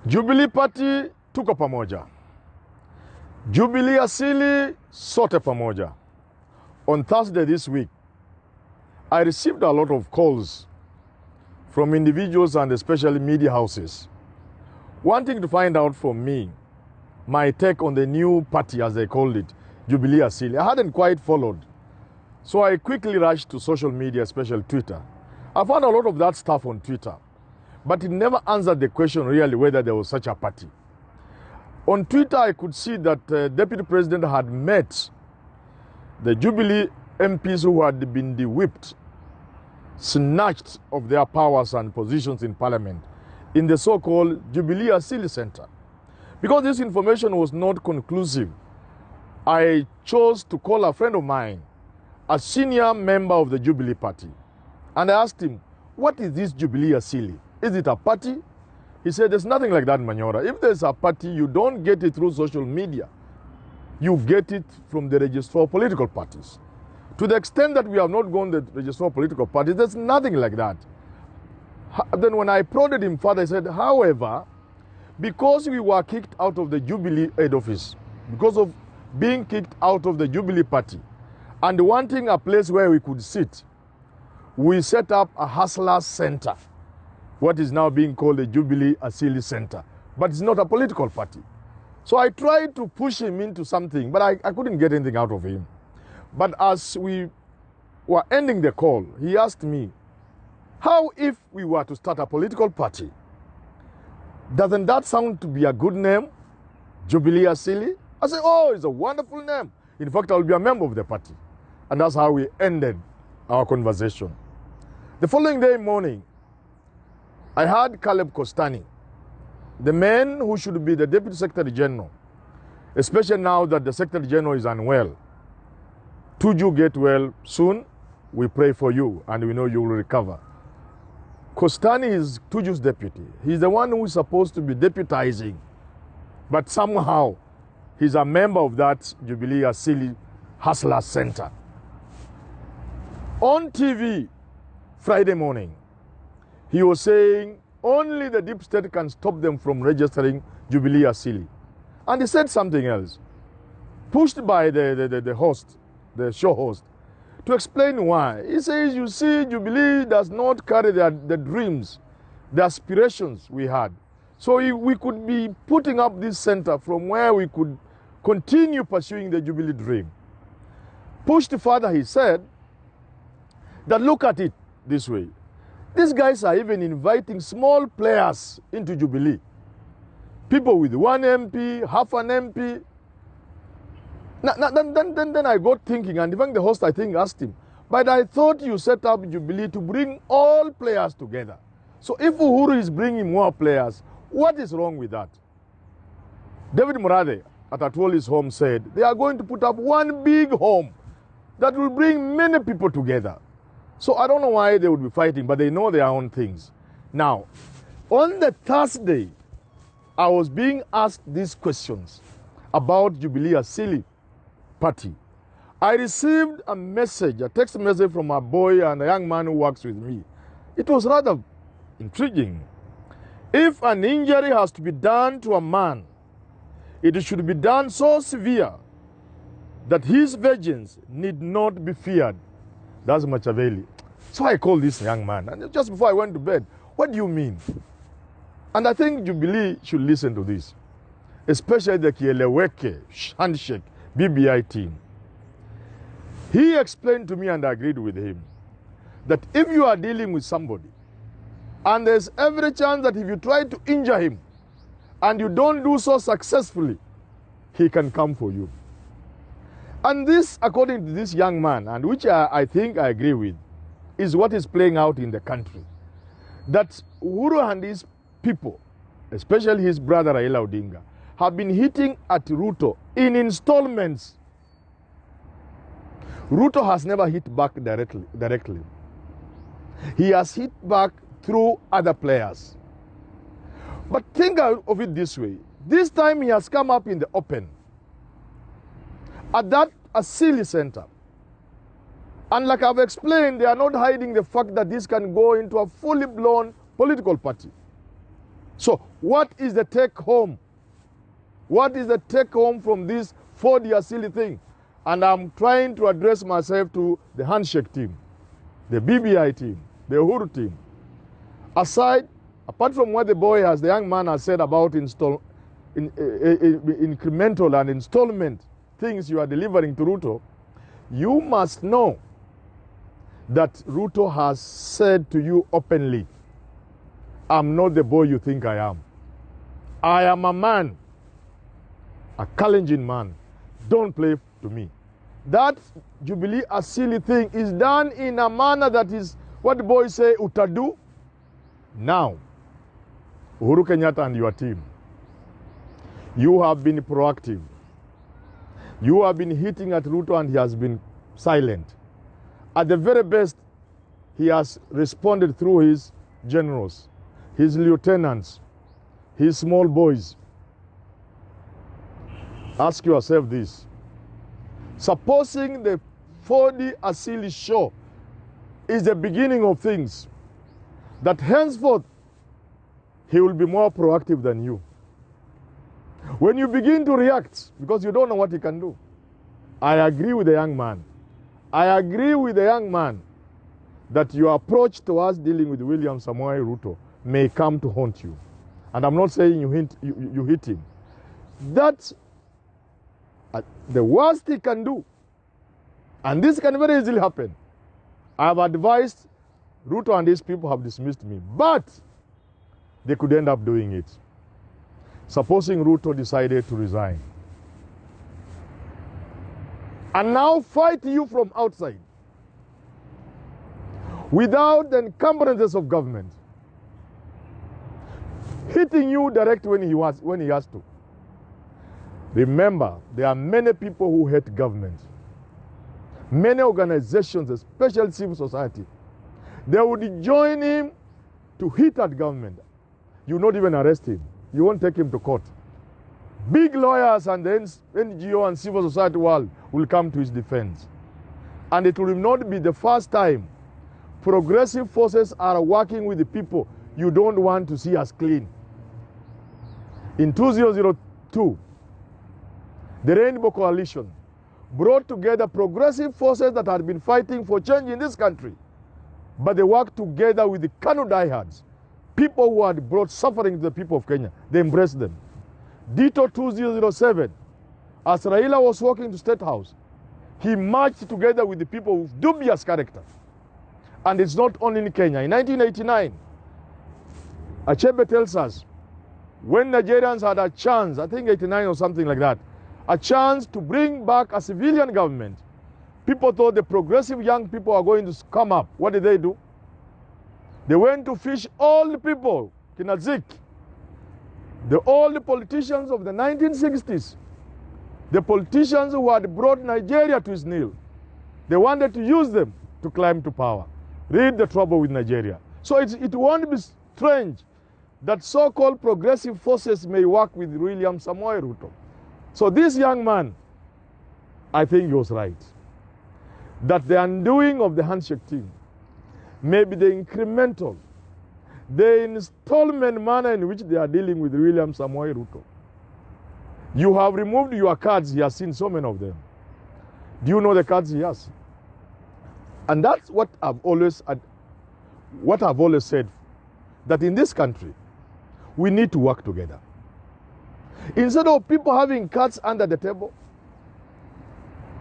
Jubilee Party tuko pamoja. Jubilee Asili sote pamoja. On Thursday this week, I received a lot of calls from individuals and especially media houses wanting to find out from me my take on the new party, as they called it, Jubilee Asili. I hadn't quite followed. So I quickly rushed to social media, especially Twitter. I found a lot of that stuff on Twitter, but it never answered the question really whether there was such a party. On Twitter, I could see that Deputy President had met the Jubilee MPs who had been de-whipped, snatched of their powers and positions in Parliament in the so-called Jubilee Asili Center. Because this information was not conclusive, I chose to call a friend of mine, a senior member of the Jubilee Party, and I asked him, what is this Jubilee Asili? Is it a party? He said, there's nothing like that, Manyora. If there's a party, you don't get it through social media. You get it from the Register of Political Parties. To the extent that we have not gone the Register of Political Parties, there's nothing like that. Then when I prodded him further, I said, however, because we were kicked out of the Jubilee head office, because of being kicked out of the Jubilee Party, and wanting a place where we could sit, we set up a hustler center, what is now being called the Jubilee Asili Center. But it's not a political party. So I tried to push him into something, but I couldn't get anything out of him. But as we were ending the call, he asked me, how if we were to start a political party? Doesn't that sound to be a good name? Jubilee Asili? I said, oh, it's a wonderful name. In fact, I'll be a member of the party. And that's how we ended our conversation. The following day morning, I had Caleb Kostani, the man who should be the Deputy Secretary General, especially now that the Secretary General is unwell. Tuju get well soon, we pray for you, and we know you will recover. Kostani is Tuju's deputy. He's the one who is supposed to be deputizing, but somehow he's a member of that Jubilee Asili Hustler Center. On TV, Friday morning, he was saying only the deep state can stop them from registering Jubilee Asili. And he said something else, pushed by the host, the show host, to explain why. He says, you see, Jubilee does not carry the dreams, the aspirations we had. So we could be putting up this center from where we could continue pursuing the Jubilee dream. Pushed further, he said, that look at it this way. These guys are even inviting small players into Jubilee. People with 1 MP, half an MP. Then I got thinking, and even the host, I think, asked him, but I thought you set up Jubilee to bring all players together. So if Uhuru is bringing more players, what is wrong with that? David Murade at Atwoli's home said they are going to put up one big home that will bring many people together. So I don't know why they would be fighting, but they know their own things. Now, on the Thursday, I was being asked these questions about Jubilee Asili Party. I received a message, a text message from a boy and a young man who works with me. It was rather intriguing. If an injury has to be done to a man, it should be done so severe that his vengeance need not be feared. That's Machiavelli. So I called this young man, and just before I went to bed, what do you mean? And I think Jubilee should listen to this, especially the Kieleweke handshake BBI team. He explained to me, and I agreed with him, that if you are dealing with somebody, and there's every chance that if you try to injure him, and you don't do so successfully, he can come for you. And this, according to this young man, and which I think I agree with, is what is playing out in the country. That Uhuru and his people, especially his brother Raila Odinga, have been hitting at Ruto in installments. Ruto has never hit back directly. He has hit back through other players. But think of it this way. This time he has come up in the open at that Asili Center. And like I've explained, they are not hiding the fact that this can go into a fully blown political party. So what is the take home? What is the take home from this 4-year silly thing? And I'm trying to address myself to the handshake team, the BBI team, the Uhuru team. Apart from what the young man has said about incremental and installment things you are delivering to Ruto, you must know that Ruto has said to you openly, I'm not the boy you think I am. I am a man, a challenging man. Don't play to me. That Jubilee Asili thing is done in a manner that is what the boys say, utadu. Now, Uhuru Kenyatta and your team, you have been proactive. You have been hitting at Ruto and he has been silent. At the very best, he has responded through his generals, his lieutenants, his small boys. Ask yourself this. Supposing the 4D Asili show is the beginning of things, that henceforth he will be more proactive than you. When you begin to react, because you don't know what he can do, I agree with the young man. I agree with the young man that your approach towards dealing with William Samoei Ruto may come to haunt you. And I'm not saying you hit him. That's the worst he can do. And this can very easily happen. I have advised Ruto and his people have dismissed me, but they could end up doing it. Supposing Ruto decided to resign and now fight you from outside without the encumbrances of government, hitting you direct when he has to. Remember, there are many people who hate government. Many organizations, especially civil society, they would join him to hit at government. You not even arrest him. You won't take him to court. Big lawyers and the NGO and civil society world will come to his defense. And it will not be the first time progressive forces are working with the people you don't want to see as clean. In 2002, the Rainbow Coalition brought together progressive forces that had been fighting for change in this country. But they worked together with the KANU diehards, people who had brought suffering to the people of Kenya. They embraced them. Ditto 2007, as Raila was walking to State House, he marched together with the people with dubious character. And it's not only in Kenya. In 1989, Achebe tells us, when Nigerians had a chance, I think 89 or something like that, a chance to bring back a civilian government, people thought the progressive young people are going to come up. What did they do? They went to fish all the people, Kinazik, all the politicians of the 1960s, the politicians who had brought Nigeria to its knee. They wanted to use them to climb to power. Read the trouble with Nigeria. So it won't be strange that so-called progressive forces may work with William Samoei Ruto. So this young man, I think he was right, that the undoing of the handshake team may be the incremental, the installment manner in which they are dealing with William Samoei Ruto. You have removed your cards. He has seen so many of them. Do you know the cards he has? And that's what I've always said, that in this country, we need to work together. Instead of people having cards under the table,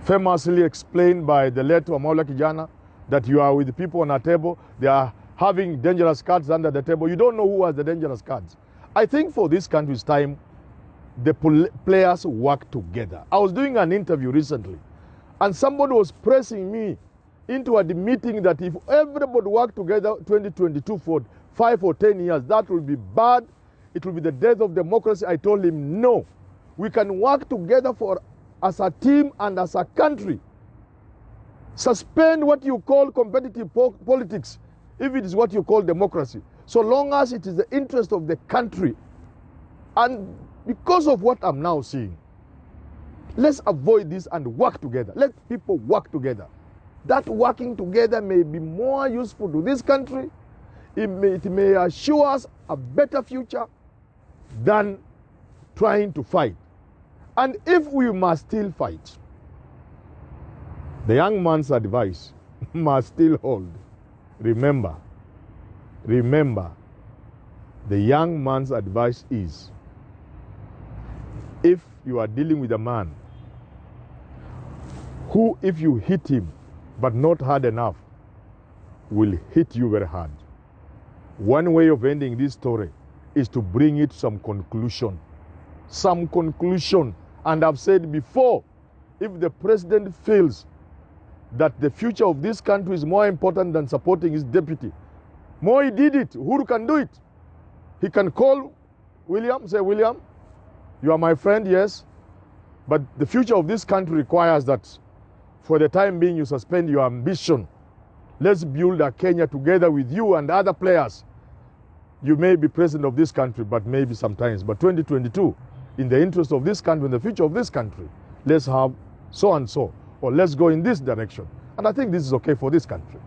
famously explained by the late Wamaula Kijana, that you are with the people on a table, they are having dangerous cards under the table. You don't know who has the dangerous cards. I think for this country's time, the players work together. I was doing an interview recently, and somebody was pressing me into a meeting that if everybody worked together 2022 for 5 or 10 years, that will be bad. It will be the death of democracy. I told him, no. We can work together as a team and as a country. Suspend what you call competitive politics, if it is what you call democracy, so long as it is the interest of the country. And because of what I'm now seeing, let's avoid this and work together. Let people work together. That working together may be more useful to this country. It may assure us a better future than trying to fight. And if we must still fight, the young man's advice must still hold. Remember, the young man's advice is, if you are dealing with a man who, if you hit him, but not hard enough, will hit you very hard. One way of ending this story is to bring it to some conclusion. Some conclusion. And I've said before, if the president feels that the future of this country is more important than supporting his deputy, Moi did it. Uhuru can do it. He can call William, say, William, you are my friend, yes, but the future of this country requires that for the time being you suspend your ambition. Let's build a Kenya together with you and other players. You may be president of this country, but maybe sometimes. But 2022, in the interest of this country, in the future of this country, let's have so and so, or let's go in this direction. And I think this is okay for this country.